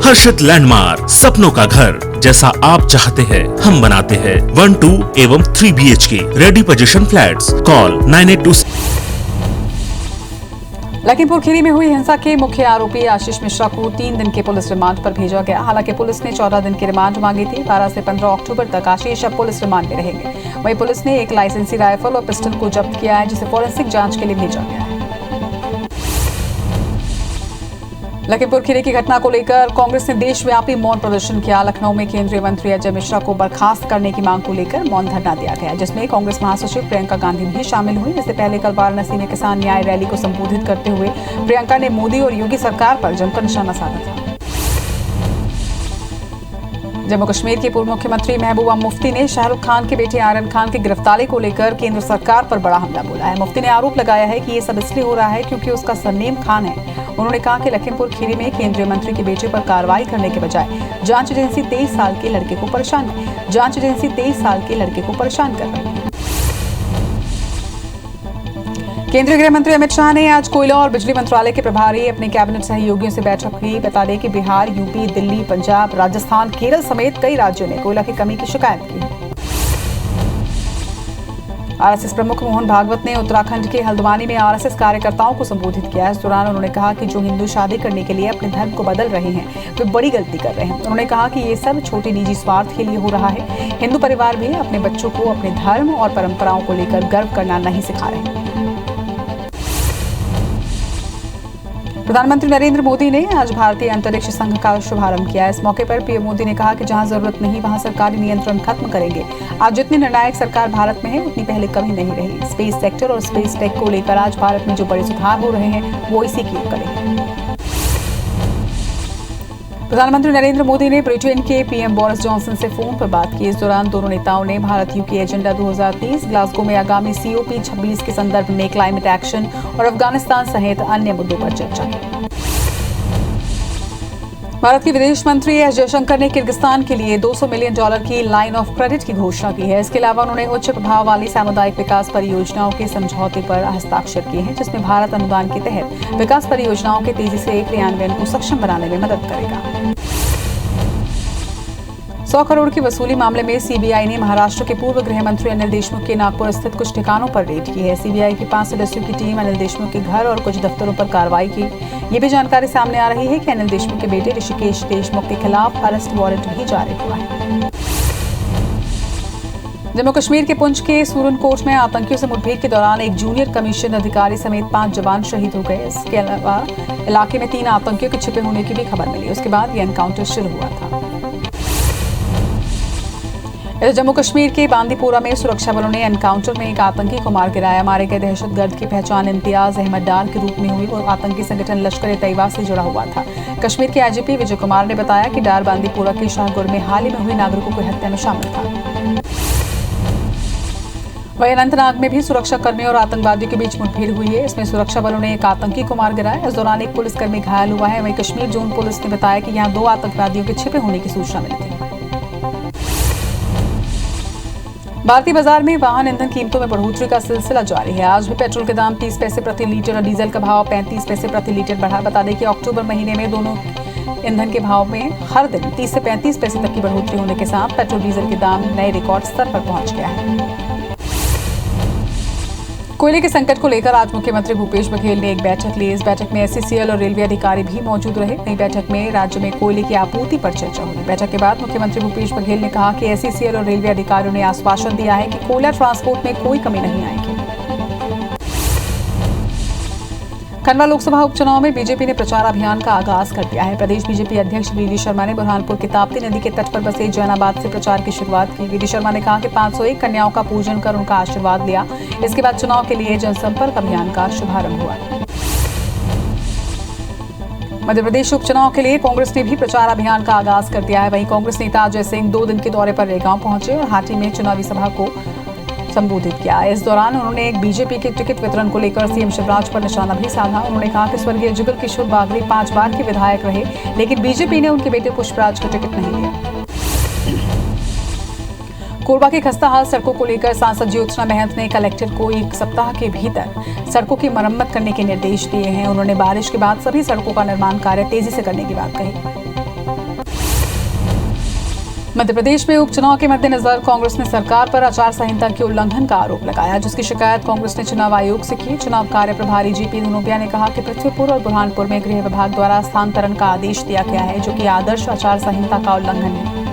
हर्षित landmark, सपनों का घर जैसा आप चाहते हैं हम बनाते हैं। 1, 2 एवं 3 BHK ready position flats. Call 9826। Lakhimpur Kheri में हुई हिंसा के मुख्य आरोपी आशीष मिश्रा को 3 दिन के पुलिस रिमांड पर भेजा गया। हालांकि पुलिस ने 14 दिन की रिमांड मांगी थी। 12 से 15 अक्टूबर तक आशीष अब पुलिस रिमांड में रहेंगे। वहीं पुलिस ने एक लाइसेंसी राइफल और पिस्टल को जब्त किया है, जिसे फॉरेंसिक जांच के लिए भेजा गया है। लखीमपुर खीरी की घटना को लेकर कांग्रेस ने देशव्यापी मौन प्रदर्शन किया। लखनऊ में केंद्रीय मंत्री अजय मिश्रा को बर्खास्त करने की मांग को लेकर मौन धरना दिया गया, जिसमें कांग्रेस महासचिव प्रियंका गांधी भी शामिल हुई। इससे पहले कल वाराणसी में किसान न्याय रैली को संबोधित करते हुए प्रियंका ने मोदी और योगी सरकार पर जमकर निशाना साधा था। जम्मू कश्मीर के पूर्व मुख्यमंत्री महबूबा मुफ्ती ने शाहरुख खान के बेटे आर्यन खान की गिरफ्तारी को लेकर केंद्र सरकार पर बड़ा हमला बोला है। मुफ्ती ने आरोप लगाया है कि ये सब इसलिए हो रहा है क्योंकि उसका सरनेम खान है। उन्होंने कहा कि लखीमपुर खीरी में केंद्रीय मंत्री के बेटे पर कार्रवाई करने के बजाय जांच एजेंसी 23 साल के लड़के को परेशान कर रही है। केंद्रीय गृह मंत्री अमित शाह ने आज कोयला और बिजली मंत्रालय के प्रभारी अपने कैबिनेट सहयोगियों से बैठक की। बता दें कि बिहार, यूपी, दिल्ली, पंजाब, राजस्थान, केरल समेत कई राज्यों ने कोयला की कमी की शिकायत की है। आरएसएस प्रमुख मोहन भागवत ने उत्तराखंड के हल्द्वानी में आरएसएस कार्यकर्ताओं को संबोधित किया। इस दौरान उन्होंने कहा कि जो हिंदू शादी करने के लिए अपने धर्म को बदल रहे हैं वे बड़ी गलती कर रहे हैं। उन्होंने कहा कि ये सब छोटे निजी स्वार्थ के लिए हो रहा है। हिंदू परिवार भी अपने बच्चों को अपने धर्म और परंपराओं को लेकर गर्व करना नहीं सिखा रहे। प्रधानमंत्री नरेंद्र मोदी ने आज भारतीय अंतरिक्ष संघ का शुभारंभ किया। इस मौके पर पीएम मोदी ने कहा कि जहां जरूरत नहीं वहां सरकारी नियंत्रण खत्म करेंगे। आज जितनी निर्णायक सरकार भारत में है उतनी पहले कभी नहीं रही। स्पेस सेक्टर और स्पेस टेक को लेकर आज भारत में जो बड़े सुधार हो रहे हैं वो इसी की ओर करेंगे। प्रधानमंत्री नरेंद्र मोदी ने ब्रिटेन के पीएम बोरिस जॉनसन से फोन पर बात की। इस दौरान दोनों नेताओं ने भारत यूके एजेंडा 2030, ग्लासगो में आगामी COP26 के संदर्भ में क्लाइमेट एक्शन और अफगानिस्तान सहित अन्य मुद्दों पर चर्चा की। भारत के विदेश मंत्री एस जयशंकर ने किर्गिस्तान के लिए $200 मिलियन की लाइन ऑफ क्रेडिट की घोषणा की है। इसके अलावा उन्होंने उच्च प्रभाव वाली सामुदायिक विकास परियोजनाओं के समझौते पर हस्ताक्षर किए हैं, जिसमें भारत अनुदान के तहत विकास परियोजनाओं के तेजी से क्रियान्वयन को सक्षम बनाने में मदद करेगा। 100 करोड़ की वसूली मामले में सीबीआई ने महाराष्ट्र के पूर्व गृह मंत्री अनिल देशमुख के नागपुर स्थित कुछ ठिकानों पर रेड की है। सीबीआई की 5 सदस्यों की टीम अनिल देशमुख के घर और कुछ दफ्तरों पर कार्रवाई की। ये भी जानकारी सामने आ रही है कि अनिल देशमुख के बेटे ऋषिकेश देशमुख के खिलाफ अरेस्ट वारंट भी जारी हुआ है। जम्मू कश्मीर के पुंछ के सूरनकोट में आतंकियों से मुठभेड़ के दौरान एक जूनियर कमीशन अधिकारी समेत 5 जवान शहीद हो गए। इसके अलावा इलाके में 3 आतंकियों के छिपे होने की भी खबर मिली। उसके बाद यह एनकाउंटर शुरू हुआ था। जम्मू कश्मीर के बांदीपोरा में सुरक्षा बलों ने एनकाउंटर में एक आतंकी को मार गिराया। मारे गए दहशतगर्द की पहचान इम्तियाज अहमद डार के रूप में हुई। वो आतंकी संगठन लश्कर-ए-तैयबा से जुड़ा हुआ था। कश्मीर के आईजीपी विजय कुमार ने बताया कि डार बांदीपोरा के शाहगुर में हाल ही में हुई नागरिकों की हत्या में शामिल था। वहीं अनंतनाग में भी सुरक्षा कर्मियों और आतंकवादियों के बीच मुठभेड़ हुई है। इसमें सुरक्षा बलों ने एक आतंकी को मार गिराया। इस दौरान एक पुलिसकर्मी घायल हुआ है। वहीं कश्मीर जोन पुलिस ने बताया कि यहां 2 आतंकवादियों के छिपे होने की सूचना मिली थी। भारतीय बाजार में वाहन ईंधन कीमतों में बढ़ोतरी का सिलसिला जारी है। आज भी पेट्रोल के दाम 30 पैसे प्रति लीटर और डीजल का भाव 35 पैसे प्रति लीटर बढ़ा। बता दें कि अक्टूबर महीने में दोनों ईंधन के भाव में हर दिन 30 से 35 पैसे तक की बढ़ोतरी होने के साथ पेट्रोल डीजल के दाम नए रिकॉर्ड स्तर पर पहुंच गया है। कोयले के संकट को लेकर आज मुख्यमंत्री भूपेश बघेल ने एक बैठक ली। इस बैठक में SCCL और रेलवे अधिकारी भी मौजूद रहे। नई बैठक में राज्य में कोयले की आपूर्ति पर चर्चा हुई। बैठक के बाद मुख्यमंत्री भूपेश बघेल ने कहा कि SCCL और रेलवे अधिकारियों ने आश्वासन दिया है कि कोयला ट्रांसपोर्ट में कोई कमी नहीं आएगी। खंडवा लोकसभा उपचुनाव में बीजेपी ने प्रचार अभियान का आगाज कर दिया है। प्रदेश बीजेपी अध्यक्ष वीडी शर्मा ने बुरहानपुर की ताप्ती नदी के तट पर बसे जैनाबाद से प्रचार की शुरुआत की। वीडी शर्मा ने कहा कि 501 कन्याओं का पूजन कर उनका आशीर्वाद लिया। इसके बाद चुनाव के लिए जनसंपर्क अभियान का शुभारंभ हुआ। मध्य प्रदेश उपचुनाव के लिए कांग्रेस ने भी प्रचार अभियान का आगाज कर दिया है। वहीं कांग्रेस नेता अजय सिंह 2 दिन के दौरे पर रेगांव पहुंचे और हाटी में चुनावी सभा को संबोधित किया। इस दौरान उन्होंने एक बीजेपी के टिकट वितरण को लेकर सीएम शिवराज पर निशाना भी साधा। उन्होंने कहा कि स्वर्गीय जुगल किशोर बागली 5 बार के विधायक रहे, लेकिन बीजेपी ने उनके बेटे पुष्पराज को टिकट नहीं दिया। कोरबा की खस्ता हाल सड़कों को लेकर सांसद ज्योत्सना महंत ने कलेक्टर को 1 सप्ताह के भीतर सड़कों की मरम्मत करने के निर्देश दिए हैं। उन्होंने बारिश के बाद सभी सड़कों का निर्माण कार्य तेजी से करने की बात कही। मध्य प्रदेश में उपचुनाव के मद्देनजर कांग्रेस ने सरकार पर आचार संहिता के उल्लंघन का आरोप लगाया, जिसकी शिकायत कांग्रेस ने चुनाव आयोग से की। चुनाव कार्य प्रभारी जीपी धनोपिया ने कहा कि पृथ्वीपुर और बुरहानपुर में गृह विभाग द्वारा स्थानांतरण का आदेश दिया गया है, जो कि आदर्श आचार संहिता का उल्लंघन है।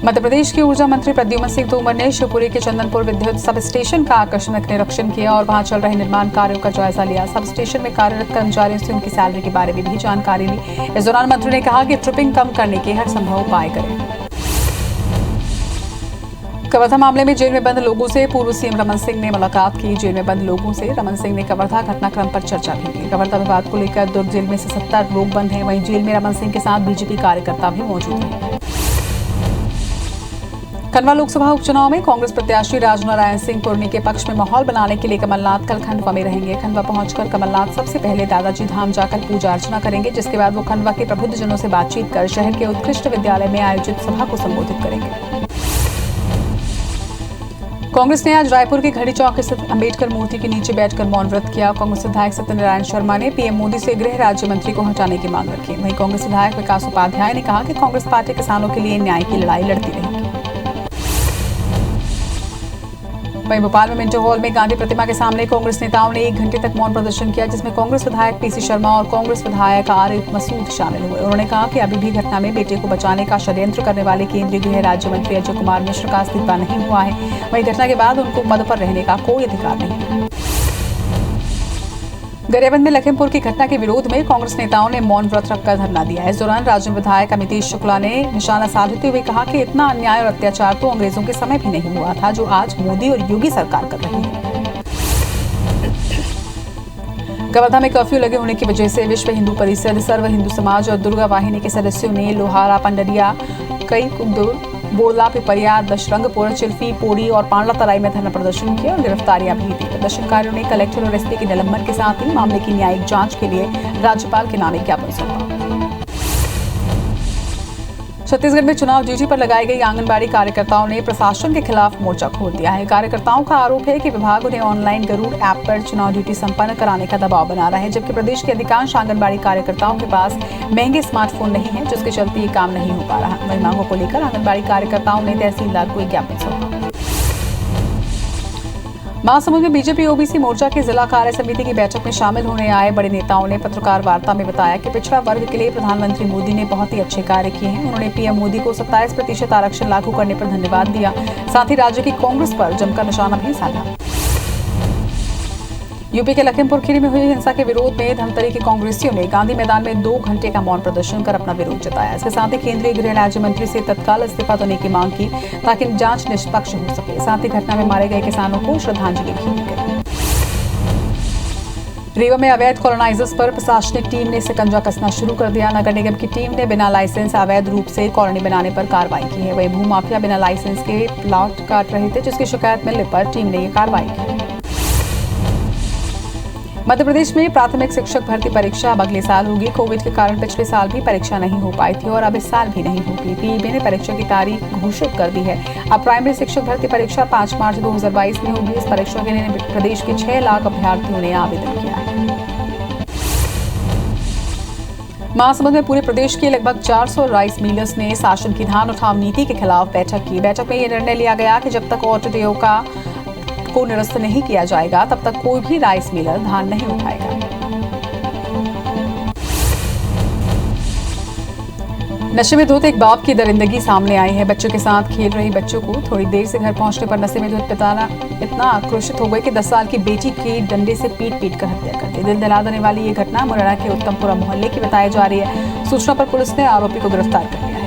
मध्य प्रदेश के ऊर्जा मंत्री प्रद्युम्न सिंह तोमर ने शिवपुरी के चंदनपुर विद्युत सब स्टेशन का आकस्मिक निरीक्षण किया और वहां चल रहे निर्माण कार्यों का जायजा लिया। सब स्टेशन में कार्यरत कर्मचारियों से उनकी सैलरी के बारे में भी जानकारी ली। इस दौरान मंत्री ने कहा कि ट्रिपिंग कम करने के हर संभव उपाय करें। कवर्धा मामले में जेल में बंद लोगों से पूर्व सीएम रमन सिंह ने मुलाकात की। जेल में बंद लोगों से रमन सिंह ने कवर्धा घटनाक्रम पर चर्चा भी की। कवर्धा विवाद को लेकर दुर्ग जेल में से 70 लोग बंद हैं। वहीं जेल में रमन सिंह के साथ बीजेपी कार्यकर्ता भी मौजूद हैं। खंडवा लोकसभा उपचुनाव में कांग्रेस प्रत्याशी राजनारायण सिंह पुरनी के पक्ष में माहौल बनाने के लिए कमलनाथ कल खंडवा में रहेंगे। खंडवा पहुंचकर कमलनाथ सबसे पहले दादाजी धाम जाकर पूजा अर्चना करेंगे, जिसके बाद वो खंडवा के प्रबुद्धजनों से बातचीत कर शहर के उत्कृष्ट विद्यालय में आयोजित सभा को संबोधित करेंगे। कांग्रेस ने आज रायपुर के घड़ी चौक स्थित अंबेडकर मूर्ति के नीचे बैठकर मौन व्रत किया। कांग्रेस विधायक सत्यनारायण शर्मा ने पीएम मोदी से गृह राज्य मंत्री को हटाने की मांग रखी। वहीं कांग्रेस विधायक विकास उपाध्याय ने कहा कि कांग्रेस पार्टी किसानों के लिए न्याय की लड़ाई लड़ती रहेगी। वहीं भोपाल में मिंटो हॉल में गांधी प्रतिमा के सामने कांग्रेस नेताओं ने 1 घंटे तक मौन प्रदर्शन किया, जिसमें कांग्रेस विधायक पीसी शर्मा और कांग्रेस विधायक आरिफ मसूद शामिल हुए। उन्होंने कहा कि अभी भी घटना में बेटे को बचाने का षड्यंत्र करने वाले केंद्रीय गृह राज्य मंत्री अजय कुमार मिश्र का इस्तीफा नहीं हुआ है। वहीं घटना के बाद उनको पद पर रहने का कोई अधिकार नहीं है। गरियाबंद में लखीमपुर की घटना के विरोध में कांग्रेस नेताओं ने मौन व्रत रखकर धरना दिया। इस दौरान राजन विधायक अमितेश शुक्ला ने निशाना साधते हुए कहा कि इतना अन्याय और अत्याचार तो अंग्रेजों के समय भी नहीं हुआ था, जो आज मोदी और योगी सरकार कर रही है। कवर्धा में कर्फ्यू लगे होने की वजह से विश्व हिंदू परिषद, सर्व हिंदू समाज और दुर्गा वाहिनी के सदस्यों ने लोहारा, पंडरिया, कई कुंदुर, बोला, पिपरिया, दशरंगपुर, चिल्फी, पोड़ी और पांडला तराई में धरना प्रदर्शन किया और गिरफ्तारियां भी दी। प्रदर्शनकारियों ने कलेक्टर और एसपी के निलंबन के साथ ही मामले की न्यायिक जांच के लिए राज्यपाल के नाम एक ज्ञापन सौंपा। छत्तीसगढ़ में चुनाव ड्यूटी पर लगाई गई आंगनबाड़ी कार्यकर्ताओं ने प्रशासन के खिलाफ मोर्चा खोल दिया है। कार्यकर्ताओं का आरोप है कि विभाग उन्हें ऑनलाइन गरुड़ ऐप पर चुनाव ड्यूटी संपन्न कराने का दबाव बना रहा है, जबकि प्रदेश के अधिकांश आंगनबाड़ी कार्यकर्ताओं के पास महंगे स्मार्टफोन नहीं है, जिसके चलते ये काम नहीं हो पा रहा। वहीं मांगों को लेकर आंगनबाड़ी कार्यकर्ताओं ने तहसीलदार को एक ज्ञापन सौंपा। महासमुंद में बीजेपी ओबीसी मोर्चा की जिला कार्य समिति की बैठक में शामिल होने आए बड़े नेताओं ने पत्रकार वार्ता में बताया कि पिछड़ा वर्ग के लिए प्रधानमंत्री मोदी ने बहुत ही अच्छे कार्य किए हैं। उन्होंने पीएम मोदी को 27% आरक्षण लागू करने पर धन्यवाद दिया। साथ ही राज्य की कांग्रेस पर जमकर निशाना भी साधा। यूपी के लखीमपुर खीरी में हुई हिंसा के विरोध में धमतरी के कांग्रेसियों ने गांधी मैदान में 2 घंटे का मौन प्रदर्शन कर अपना विरोध जताया। इसके साथ ही केंद्रीय गृह राज्य मंत्री से तत्काल इस्तीफा देने की मांग की, ताकि जांच निष्पक्ष हो सके। साथ ही घटना में मारे गए किसानों को श्रद्धांजलि भी दी गई। रीवा में अवैध कॉलोनाइजर्स पर प्रशासनिक टीम ने शिकंजा कसना शुरू कर दिया। नगर निगम की टीम ने बिना लाइसेंस अवैध रूप से कॉलोनी बनाने पर कार्रवाई की है। वहीं भूमाफिया बिना लाइसेंस के प्लॉट काट रहे थे, जिसकी शिकायत मिलने पर टीम ने ये कार्रवाई की। मध्य प्रदेश में प्राथमिक शिक्षक भर्ती परीक्षा अब अगले साल होगी। कोविड के कारण पिछले साल भी परीक्षा नहीं हो पाई थी और अब इस साल भी नहीं होगी। पीईबी ने परीक्षा की तारीख घोषित कर दी है। अब प्राइमरी शिक्षक भर्ती परीक्षा 5 मार्च 2022 में होगी। इस परीक्षा के लिए प्रदेश के 6 लाख अभ्यर्थियों ने आवेदन किया है। महासमुंद में पूरे प्रदेश के लगभग 400 राइस मिलर्स ने शासन की धान उठाव नीति के खिलाफ बैठक की। बैठक में यह निर्णय लिया गया कि जब तक ऑटो देयों को निरस्त नहीं किया जाएगा, तब तक कोई भी राइस मिलर धान नहीं उठाएगा। नशे में धुत एक बाप की दरिंदगी सामने आई है। बच्चों के साथ खेल रही बच्चों को थोड़ी देर से घर पहुंचने पर नशे में धुत पिता इतना आक्रोशित हो गए कि 10 साल की बेटी की डंडे से पीट कर हत्या कर दी। दिल दहला देने वाली ये घटना मुरैना के उत्तमपुरा मोहल्ले की बताई जा रही है। सूचना पर पुलिस ने आरोपी को गिरफ्तार कर लिया है।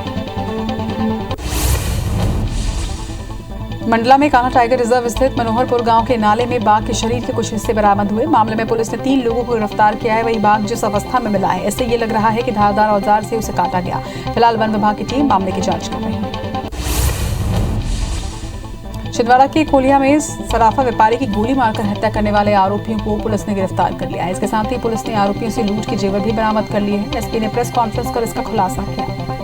मंडला में कान्हा टाइगर रिजर्व स्थित मनोहरपुर गांव के नाले में बाघ के शरीर के कुछ हिस्से बरामद हुए। मामले में पुलिस ने 3 लोगों को गिरफ्तार किया है। वही बाघ जिस अवस्था में मिला है, इससे ये लग रहा है कि धारदार औजार से उसे काटा गया। फिलहाल वन विभाग की टीम मामले की जांच कर रही है। छिंदवाड़ा के कोलिया में सराफा व्यापारी की गोली मारकर हत्या करने वाले आरोपियों को पुलिस ने गिरफ्तार कर लिया है। इसके साथ ही पुलिस ने आरोपियों से लूट के जेवर भी बरामद कर लिए हैं। एसपी ने प्रेस कॉन्फ्रेंस कर इसका खुलासा किया।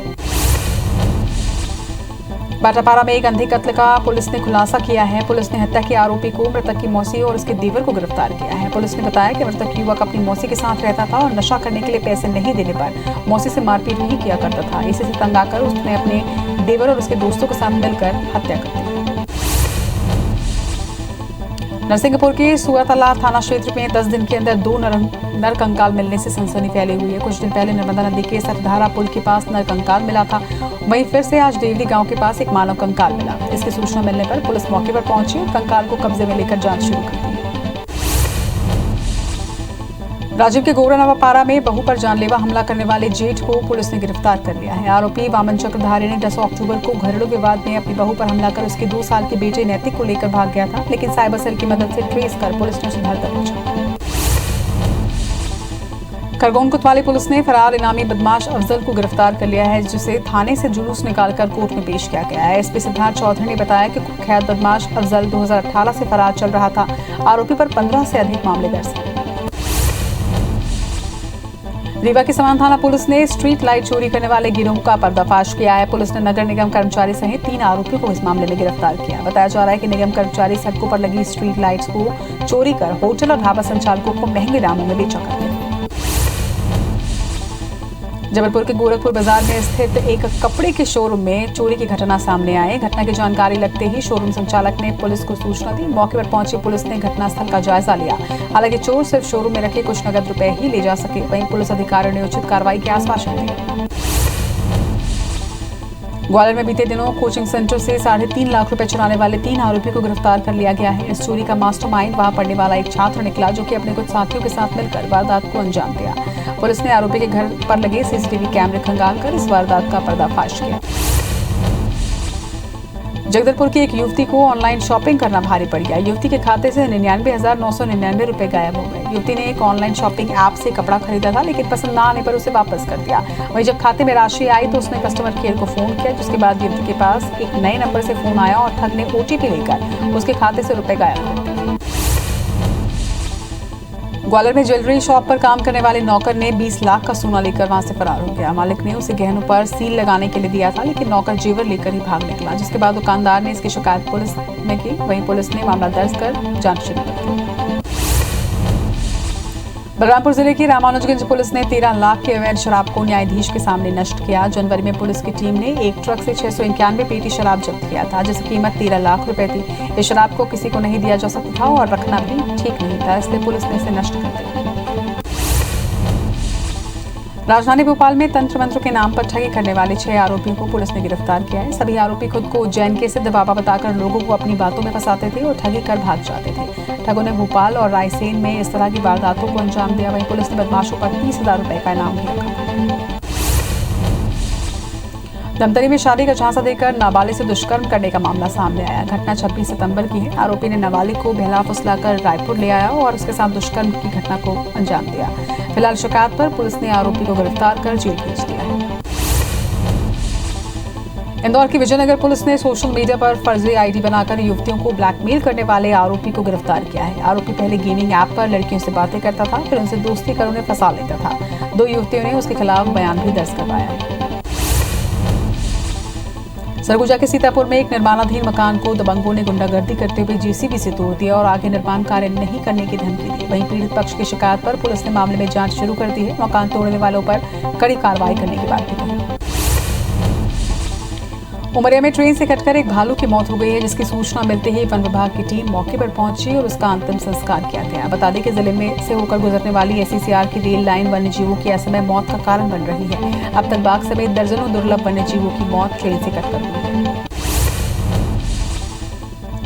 बाटापारा में एक अंधे कत्ल का पुलिस ने खुलासा किया है। पुलिस ने हत्या के आरोपी को, मृतक की मौसी और उसके देवर को गिरफ्तार किया है। पुलिस ने बताया कि मृतक युवक अपनी मौसी के साथ रहता था और नशा करने के लिए पैसे नहीं देने पर मौसी से मारपीट भी किया करता था। इसी से तंग आकर उसने अपने देवर और उसके दोस्तों के साथ मिलकर हत्या कर दी। नरसिंहपुर के सुआतला थाना क्षेत्र में 10 दिन के अंदर 2 नरकंकाल मिलने से सनसनी फैली हुई है। कुछ दिन पहले नर्मदा नदी के सतधारा पुल के पास नरकंकाल मिला था, वहीं फिर से आज देवली गांव के पास एक मानव कंकाल मिला। इसकी सूचना मिलने पर पुलिस मौके पर पहुंची और कंकाल को कब्जे में लेकर जांच शुरू कर दी। राजीव के गोरा नवापारा में बहू पर जानलेवा हमला करने वाले जेठ को पुलिस ने गिरफ्तार कर लिया है। आरोपी वामन चक्रधारी ने 10 अक्टूबर को घरेलू विवाद में अपनी बहू पर हमला कर उसके 2 साल के बेटे नैतिक को लेकर भाग गया था, लेकिन साइबर सेल की मदद से ट्रेस कर पुलिस ने उसे धर दबोचा। खरगोन कोतवाली पुलिस ने फरार इनामी बदमाश अफजल को गिरफ्तार कर लिया है, जिसे थाने से जुलूस निकालकर कोर्ट में पेश किया गया है। एसपी सिद्धार्थ चौधरी ने बताया कि कुख्यात बदमाश अफजल 2018 से फरार चल रहा था। आरोपी पर 15 से अधिक मामले दर्ज हैं। रीवा की समान थाना पुलिस ने स्ट्रीट लाइट चोरी करने वाले गिरोह का पर्दाफाश किया है। पुलिस ने नगर निगम कर्मचारी सहित 3 आरोपियों को इस मामले में गिरफ्तार किया। बताया जा रहा है कि निगम कर्मचारी सड़कों पर लगी स्ट्रीट लाइट्स को चोरी कर होटल और ढाबा संचालकों को महंगे दामों में बेचा करते थे। जबलपुर के गोरखपुर बाजार में स्थित एक कपड़े के शोरूम में चोरी की घटना सामने आई। घटना की जानकारी लगते ही शोरूम संचालक ने पुलिस को सूचना दी। मौके पर पहुंची पुलिस ने घटनास्थल का जायजा लिया। हालांकि चोर सिर्फ शोरूम में रखे कुछ नगद रुपए ही ले जा सके। वहीं पुलिस अधिकारियों ने उचित कार्रवाई के आश्वासन दिए। ग्वालियर में बीते दिनों कोचिंग सेंटर से 3.5 लाख रुपए चुराने वाले 3 आरोपियों को गिरफ्तार कर लिया गया है। इस चोरी का मास्टरमाइंड वहां पढ़ने वाला एक छात्र निकला, जो कि अपने कुछ साथियों के साथ मिलकर वारदात को अंजाम दिया। पुलिस ने आरोपी के घर पर लगे सीसीटीवी कैमरे खंगालकर इस वारदात का पर्दाफाश किया। जगदलपुर की एक युवती को ऑनलाइन शॉपिंग करना भारी पड़ गया। युवती के खाते से 99,999 रुपए गायब हो गए। युवती ने एक ऑनलाइन शॉपिंग ऐप से कपड़ा खरीदा था, लेकिन पसंद ना आने पर उसे वापस कर दिया। वहीं जब खाते में राशि आई तो उसने कस्टमर केयर को फोन किया, जिसके बाद युवती के पास एक नए नंबर से फोन आया और ठग ने OTP लेकर उसके खाते से रुपए गायब कर दिए। ग्वालियर में ज्वेलरी शॉप पर काम करने वाले नौकर ने 20 लाख का सोना लेकर वहां से फरार हो गया। मालिक ने उसे गहनों पर सील लगाने के लिए दिया था, लेकिन नौकर जेवर लेकर ही भाग निकला, जिसके बाद दुकानदार ने इसकी शिकायत पुलिस में की। वहीं पुलिस ने मामला दर्ज कर जांच शुरू कर दी। बलरामपुर जिले की रामानुजगंज पुलिस ने 13 लाख के अवैध शराब को न्यायाधीश के सामने नष्ट किया। जनवरी में पुलिस की टीम ने एक ट्रक से 691 पेटी शराब जब्त किया था, जिसकी कीमत 13 लाख रुपए थी। इस शराब को किसी को नहीं दिया जा सकता था और रखना भी ठीक नहीं था, इसलिए पुलिस ने इसे नष्ट कर दिया। राजधानी भोपाल में तंत्र मंत्र के नाम पर ठगी करने वाले 6 आरोपियों को पुलिस ने गिरफ्तार किया है। सभी आरोपी खुद को उज्जैन के सिद्ध बाबा बताकर लोगों को अपनी बातों में फंसाते थे और ठगी कर भाग जाते थे। ठगों ने भोपाल और रायसेन में इस तरह की वारदातों को अंजाम दिया। वहीं पुलिस ने बदमाशों पर 30,000 रुपए का इनाम भी रखा। धमतरी में शादी का झांसा देकर नाबालिग से दुष्कर्म करने का मामला सामने आया। घटना 26 सितंबर की है। आरोपी ने नाबालिग को बहला फुसलाकर रायपुर ले आया और उसके साथ दुष्कर्म की घटना को अंजाम दिया। फिलहाल शिकायत पर पुलिस ने आरोपी को गिरफ्तार कर जेल भेज दिया है। इंदौर की विजयनगर पुलिस ने सोशल मीडिया पर फर्जी आईडी बनाकर युवतियों को ब्लैकमेल करने वाले आरोपी को गिरफ्तार किया है। आरोपी पहले गेमिंग ऐप पर लड़कियों से बातें करता था, फिर उनसे दोस्ती कर उन्हें फंसा लेता था। 2 युवतियों ने उसके खिलाफ बयान भी दर्ज करवाया है। सरगुजा के सीतापुर में एक निर्माणाधीन मकान को दबंगों ने गुंडागर्दी करते हुए JCB से तोड़ दिया और आगे निर्माण कार्य नहीं करने की धमकी दी। वहीं पीड़ित पक्ष की शिकायत पर पुलिस ने मामले में जांच शुरू कर दी है। मकान तोड़ने वालों पर कड़ी कार्रवाई करने की बात कही। उमरिया में ट्रेन से कटकर एक भालू की मौत हो गई है, जिसकी सूचना मिलते ही वन विभाग की टीम मौके पर पहुंची और उसका अंतिम संस्कार किया गया। बता दें कि जिले में से होकर गुजरने वाली SECR की रेल लाइन वन्यजीवों की असमय मौत का कारण बन रही है। अब तक बाघ समेत दर्जनों दुर्लभ वन्यजीवों की मौत ट्रेन से कटकर हुई है।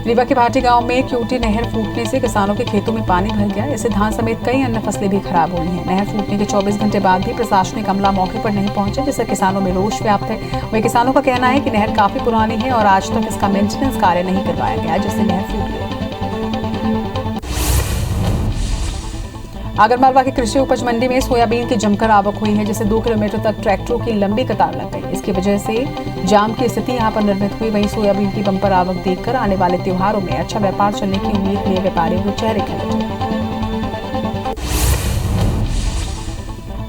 रीवा के भाटी गांव में क्यूटी नहर फूटने से किसानों के खेतों में पानी भर गया। इससे धान समेत कई अन्य फसलें भी खराब हुई हैं। नहर फूटने के 24 घंटे बाद भी प्रशासनिक अमला मौके पर नहीं पहुंचे, जिससे किसानों में रोष व्याप्त है। वहीं किसानों का कहना है कि नहर काफी पुरानी है और आज तक इसका मेंटेनेंस कार्य नहीं करवाया गया, जिससे नहर फूट गई। आगरमालवा की कृषि उपज मंडी में सोयाबीन की जमकर आवक हुई है, जिससे 2 किलोमीटर तक ट्रैक्टरों की लंबी कतार लग गई। इसकी वजह से जाम की स्थिति यहां पर निर्मित हुई। वहीं सोयाबीन की बंपर आवक देखकर आने वाले त्योहारों में अच्छा व्यापार चलने की उम्मीद में व्यापारियों के चेहरे खिले।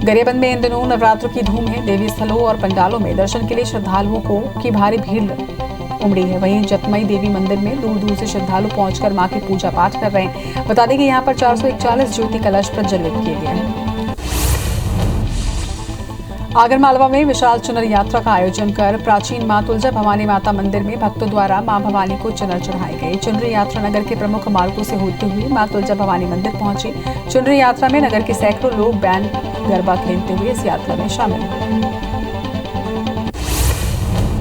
गरियाबंद में इन दिनों नवरात्र की धूम है। देवी स्थलों और पंडालों में दर्शन के लिए श्रद्धालुओं की भारी भीड़ उमड़ी है। वहीं जतमई देवी मंदिर में दूर दूर से श्रद्धालु पहुंचकर मां की पूजा पाठ कर रहे हैं। बता दें कि यहां पर 441 ज्योति कलश प्रज्वलित किए गए हैं। आगरमालवा में विशाल चुनर यात्रा का आयोजन कर प्राचीन मां तुलजा भवानी माता मंदिर में भक्तों द्वारा मां भवानी को चुनर चढ़ाई गई। चुनरी यात्रा नगर के प्रमुख मार्गों से होती हुई मां तुलजा भवानी मंदिर पहुंची। चुनरी यात्रा में नगर के सैकड़ों लोग बैंड गरबा खेलते हुए इस यात्रा में शामिल हुए।